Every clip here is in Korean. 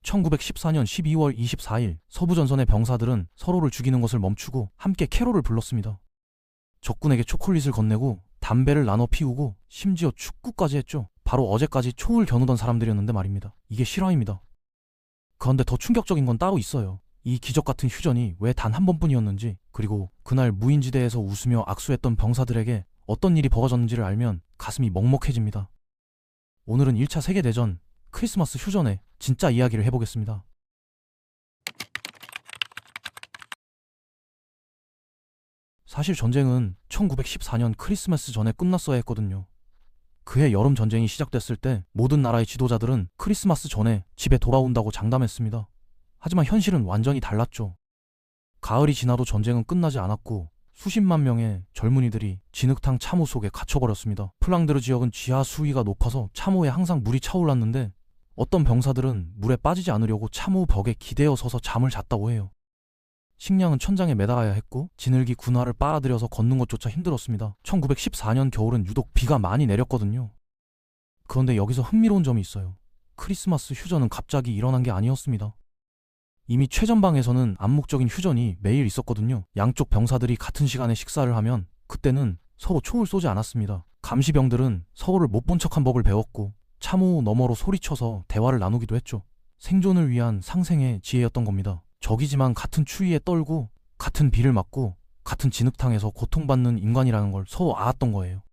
1914년 12월 24일 서부전선의 병사들은 서로를 죽이는 것을 멈추고 함께 캐롤을 불렀습니다. 적군에게 초콜릿을 건네고 담배를 나눠 피우고 심지어 축구까지 했죠. 바로 어제까지 총을 겨누던 사람들이었는데 말입니다. 이게 실화입니다. 그런데 더 충격적인 건 따로 있어요. 이 기적같은 휴전이 왜 단 한 번뿐이었는지, 그리고 그날 무인지대에서 웃으며 악수했던 병사들에게 어떤 일이 벌어졌는지를 알면 가슴이 먹먹해집니다. 오늘은 1차 세계대전 크리스마스 휴전의 진짜 이야기를 해보겠습니다. 사실 전쟁은 1914년 크리스마스 전에 끝났어야 했거든요. 그해 여름 전쟁이 시작됐을 때 모든 나라의 지도자들은 크리스마스 전에 집에 돌아온다고 장담했습니다. 하지만 현실은 완전히 달랐죠. 가을이 지나도 전쟁은 끝나지 않았고 수십만 명의 젊은이들이 진흙탕 참호 속에 갇혀버렸습니다. 플랑드르 지역은 지하 수위가 높아서 참호에 항상 물이 차올랐는데 어떤 병사들은 물에 빠지지 않으려고 참호 벽에 기대어 서서 잠을 잤다고 해요. 식량은 천장에 매달아야 했고 지늘기 군화를 빨아들여서 걷는 것조차 힘들었습니다. 1914년 겨울은 유독 비가 많이 내렸거든요. 그런데 여기서 흥미로운 점이 있어요. 크리스마스 휴전은 갑자기 일어난 게 아니었습니다. 이미 최전방에서는 암묵적인 휴전이 매일 있었거든요. 양쪽 병사들이 같은 시간에 식사를 하면 그때는 서로 총을 쏘지 않았습니다. 감시병들은 서로를 못 본 척한 법을 배웠고 참호 너머로 소리쳐서 대화를 나누기도 했죠. 생존을 위한 상생의 지혜였던 겁니다. 적이지만 같은 추위에 떨고 같은 비를 맞고 같은 진흙탕에서 고통받는 인간이라는 걸 서로 알았던 거예요.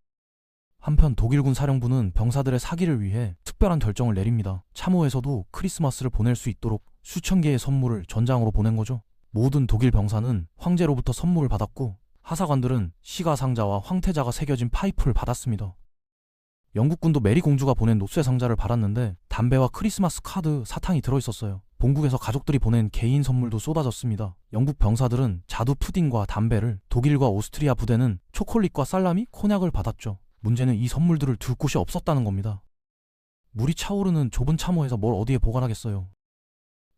한편 독일군 사령부는 병사들의 사기를 위해 특별한 결정을 내립니다. 참호에서도 크리스마스를 보낼 수 있도록 수천 개의 선물을 전장으로 보낸 거죠. 모든 독일 병사는 황제로부터 선물을 받았고 하사관들은 시가상자와 황태자가 새겨진 파이프를 받았습니다. 영국군도 메리 공주가 보낸 노쇠 상자를 받았는데 담배와 크리스마스 카드, 사탕이 들어있었어요. 본국에서 가족들이 보낸 개인 선물도 쏟아졌습니다. 영국 병사들은 자두 푸딩과 담배를, 독일과 오스트리아 부대는 초콜릿과 살라미, 코냑을 받았죠. 문제는 이 선물들을 둘 곳이 없었다는 겁니다. 물이 차오르는 좁은 참호에서 뭘 어디에 보관하겠어요.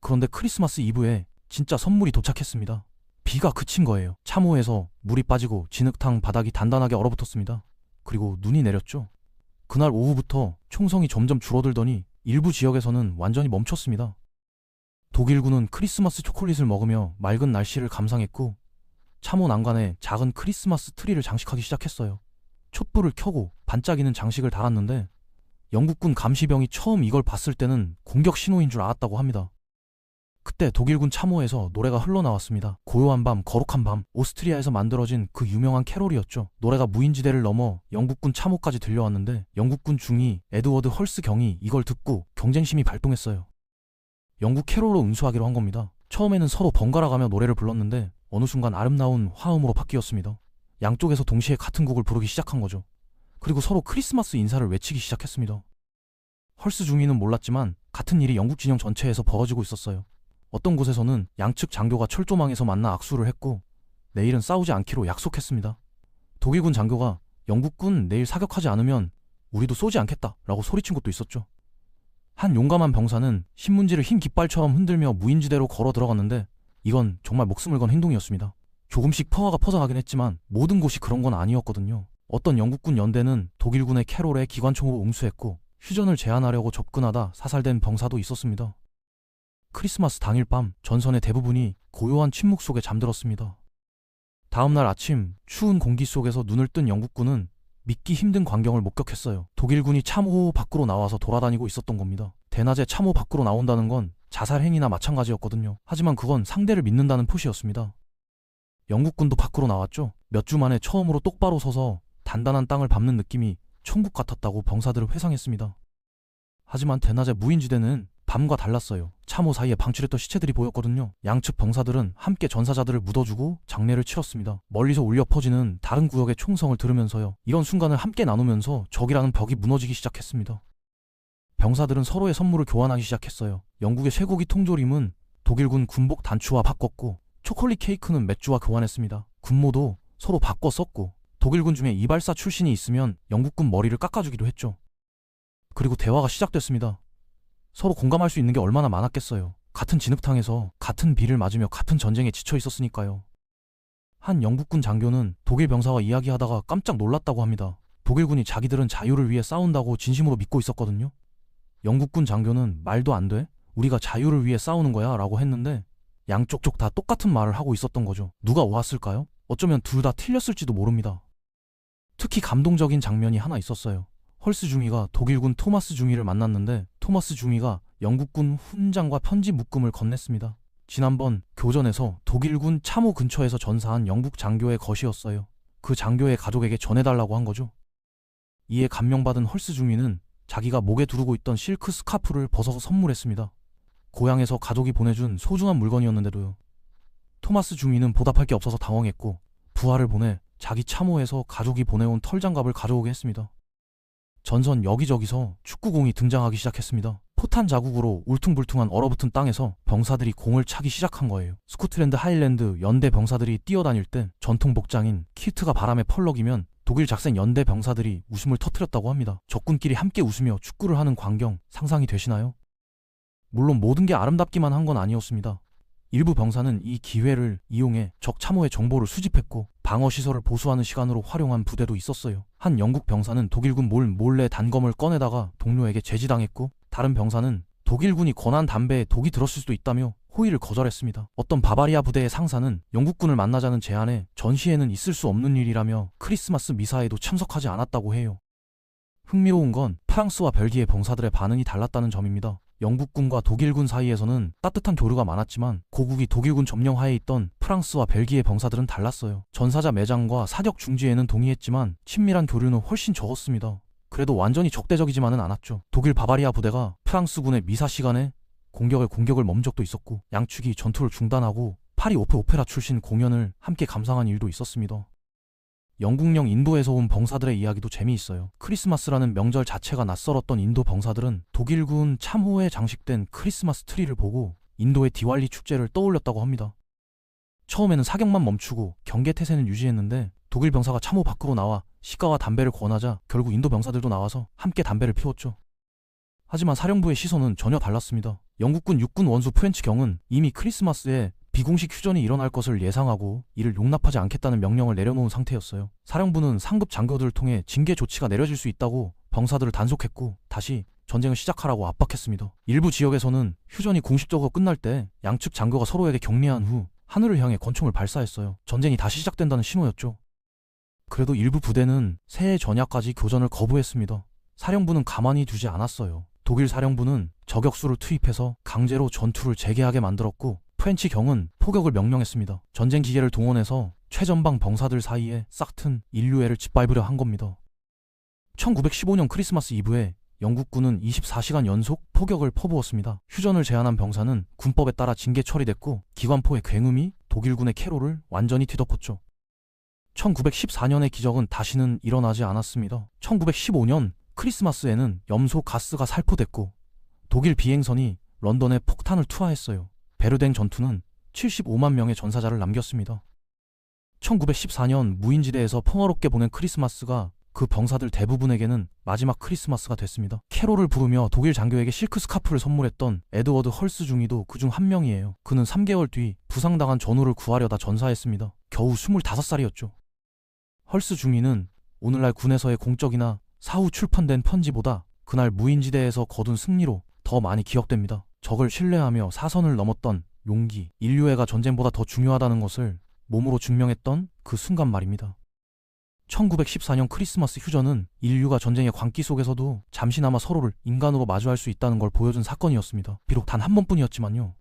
그런데 크리스마스 이브에 진짜 선물이 도착했습니다. 비가 그친 거예요. 참호에서 물이 빠지고 진흙탕 바닥이 단단하게 얼어붙었습니다. 그리고 눈이 내렸죠. 그날 오후부터 총성이 점점 줄어들더니 일부 지역에서는 완전히 멈췄습니다. 독일군은 크리스마스 초콜릿을 먹으며 맑은 날씨를 감상했고 참호 난간에 작은 크리스마스 트리를 장식하기 시작했어요. 촛불을 켜고 반짝이는 장식을 달았는데 영국군 감시병이 처음 이걸 봤을 때는 공격 신호인 줄 알았다고 합니다. 그때 독일군 참호에서 노래가 흘러나왔습니다. 고요한 밤, 거룩한 밤, 오스트리아에서 만들어진 그 유명한 캐롤이었죠. 노래가 무인지대를 넘어 영국군 참호까지 들려왔는데 영국군 중위 에드워드 헐스 경이 이걸 듣고 경쟁심이 발동했어요. 영국 캐롤로 운수하기로 한 겁니다. 처음에는 서로 번갈아가며 노래를 불렀는데 어느 순간 아름다운 화음으로 바뀌었습니다. 양쪽에서 동시에 같은 곡을 부르기 시작한 거죠. 그리고 서로 크리스마스 인사를 외치기 시작했습니다. 헐스 중위는 몰랐지만 같은 일이 영국 진영 전체에서 벌어지고 있었어요. 어떤 곳에서는 양측 장교가 철조망에서 만나 악수를 했고 내일은 싸우지 않기로 약속했습니다. 독일군 장교가 영국군 내일 사격하지 않으면 우리도 쏘지 않겠다 라고 소리친 곳도 있었죠. 한 용감한 병사는 신문지를 흰 깃발처럼 흔들며 무인지대로 걸어 들어갔는데 이건 정말 목숨을 건 행동이었습니다. 조금씩 퍼화가 퍼져가긴 했지만 모든 곳이 그런 건 아니었거든요. 어떤 영국군 연대는 독일군의 캐롤에 기관총으로 응수했고 휴전을 제한하려고 접근하다 사살된 병사도 있었습니다. 크리스마스 당일 밤 전선의 대부분이 고요한 침묵 속에 잠들었습니다. 다음날 아침 추운 공기 속에서 눈을 뜬 영국군은 믿기 힘든 광경을 목격했어요. 독일군이 참호 밖으로 나와서 돌아다니고 있었던 겁니다. 대낮에 참호 밖으로 나온다는 건 자살 행위나 마찬가지였거든요. 하지만 그건 상대를 믿는다는 표시였습니다. 영국군도 밖으로 나왔죠. 몇 주 만에 처음으로 똑바로 서서 단단한 땅을 밟는 느낌이 천국 같았다고 병사들은 회상했습니다. 하지만 대낮의 무인지대는 밤과 달랐어요. 참호 사이에 방출했던 시체들이 보였거든요. 양측 병사들은 함께 전사자들을 묻어주고 장례를 치렀습니다. 멀리서 울려 퍼지는 다른 구역의 총성을 들으면서요. 이런 순간을 함께 나누면서 적이라는 벽이 무너지기 시작했습니다. 병사들은 서로의 선물을 교환하기 시작했어요. 영국의 쇠고기 통조림은 독일군 군복 단추와 바꿨고 초콜릿 케이크는 맥주와 교환했습니다. 군모도 서로 바꿔 썼고 독일군 중에 이발사 출신이 있으면 영국군 머리를 깎아주기도 했죠. 그리고 대화가 시작됐습니다. 서로 공감할 수 있는 게 얼마나 많았겠어요. 같은 진흙탕에서 같은 비를 맞으며 같은 전쟁에 지쳐 있었으니까요. 한 영국군 장교는 독일 병사와 이야기하다가 깜짝 놀랐다고 합니다. 독일군이 자기들은 자유를 위해 싸운다고 진심으로 믿고 있었거든요. 영국군 장교는 말도 안 돼? 우리가 자유를 위해 싸우는 거야 라고 했는데 양쪽 다 똑같은 말을 하고 있었던 거죠. 누가 옳았을까요? 어쩌면 둘 다 틀렸을지도 모릅니다. 특히 감동적인 장면이 하나 있었어요. 헐스 중위가 독일군 토마스 중위를 만났는데 토마스 중위가 영국군 훈장과 편지 묶음을 건넸습니다. 지난번 교전에서 독일군 참호 근처에서 전사한 영국 장교의 것이었어요. 그 장교의 가족에게 전해달라고 한 거죠. 이에 감명받은 헐스 중위는 자기가 목에 두르고 있던 실크 스카프를 벗어서 선물했습니다. 고향에서 가족이 보내준 소중한 물건이었는데도요. 토마스 중위는 보답할 게 없어서 당황했고 부하를 보내 자기 참호에서 가족이 보내온 털장갑을 가져오게 했습니다. 전선 여기저기서 축구공이 등장하기 시작했습니다. 포탄 자국으로 울퉁불퉁한 얼어붙은 땅에서 병사들이 공을 차기 시작한 거예요. 스코틀랜드 하일랜드 연대 병사들이 뛰어다닐 때 전통 복장인 키트가 바람에 펄럭이면 독일 작생 연대 병사들이 웃음을 터뜨렸다고 합니다. 적군끼리 함께 웃으며 축구를 하는 광경 상상이 되시나요? 물론 모든 게 아름답기만 한 건 아니었습니다. 일부 병사는 이 기회를 이용해 적 참호의 정보를 수집했고 방어시설을 보수하는 시간으로 활용한 부대도 있었어요. 한 영국 병사는 독일군 몰래 단검을 꺼내다가 동료에게 제지당했고 다른 병사는 독일군이 권한 담배에 독이 들었을 수도 있다며 호의를 거절했습니다. 어떤 바바리아 부대의 상사는 영국군을 만나자는 제안에 전시에는 있을 수 없는 일이라며 크리스마스 미사에도 참석하지 않았다고 해요. 흥미로운 건 프랑스와 벨기에 병사들의 반응이 달랐다는 점입니다. 영국군과 독일군 사이에서는 따뜻한 교류가 많았지만 고국이 독일군 점령하에 있던 프랑스와 벨기에 병사들은 달랐어요. 전사자 매장과 사격 중지에는 동의했지만 친밀한 교류는 훨씬 적었습니다. 그래도 완전히 적대적이지만은 않았죠. 독일 바바리아 부대가 프랑스군의 미사 시간에 공격을 멈은 적도 있었고 양측이 전투를 중단하고 파리 오페라 출신 공연을 함께 감상한 일도 있었습니다. 영국령 인도에서 온 병사들의 이야기도 재미있어요. 크리스마스라는 명절 자체가 낯설었던 인도 병사들은 독일군 참호에 장식된 크리스마스 트리를 보고 인도의 디왈리 축제를 떠올렸다고 합니다. 처음에는 사격만 멈추고 경계태세는 유지했는데 독일 병사가 참호 밖으로 나와 시가와 담배를 권하자 결국 인도 병사들도 나와서 함께 담배를 피웠죠. 하지만 사령부의 시선은 전혀 달랐습니다. 영국군 육군 원수 프렌치 경은 이미 크리스마스에 비공식 휴전이 일어날 것을 예상하고 이를 용납하지 않겠다는 명령을 내려놓은 상태였어요. 사령부는 상급 장교들을 통해 징계 조치가 내려질 수 있다고 병사들을 단속했고 다시 전쟁을 시작하라고 압박했습니다. 일부 지역에서는 휴전이 공식적으로 끝날 때 양측 장교가 서로에게 격려한 후 하늘을 향해 권총을 발사했어요. 전쟁이 다시 시작된다는 신호였죠. 그래도 일부 부대는 새해 전야까지 교전을 거부했습니다. 사령부는 가만히 두지 않았어요. 독일 사령부는 저격수를 투입해서 강제로 전투를 재개하게 만들었고 프렌치 경은 포격을 명령했습니다. 전쟁 기계를 동원해서 최전방 병사들 사이에 싹튼 인류애를 짓밟으려 한 겁니다. 1915년 크리스마스 이브에 영국군은 24시간 연속 포격을 퍼부었습니다. 휴전을 제안한 병사는 군법에 따라 징계 처리됐고 기관포의 굉음이 독일군의 캐롤을 완전히 뒤덮었죠. 1914년의 기적은 다시는 일어나지 않았습니다. 1915년 크리스마스에는 염소 가스가 살포됐고 독일 비행선이 런던에 폭탄을 투하했어요. 베르댕 전투는 75만 명의 전사자를 남겼습니다. 1914년 무인지대에서 평화롭게 보낸 크리스마스가 그 병사들 대부분에게는 마지막 크리스마스가 됐습니다. 캐롤을 부르며 독일 장교에게 실크 스카프를 선물했던 에드워드 헐스 중위도 그중 한 명이에요. 그는 3개월 뒤 부상당한 전우를 구하려다 전사했습니다. 겨우 25살이었죠. 헐스 중위는 오늘날 군에서의 공적이나 사후 출판된 편지보다 그날 무인지대에서 거둔 승리로 더 많이 기억됩니다. 적을 신뢰하며 사선을 넘었던 용기, 인류애가 전쟁보다 더 중요하다는 것을 몸으로 증명했던 그 순간 말입니다. 1914년 크리스마스 휴전은 인류가 전쟁의 광기 속에서도 잠시나마 서로를 인간으로 마주할 수 있다는 걸 보여준 사건이었습니다. 비록 단 한 번뿐이었지만요.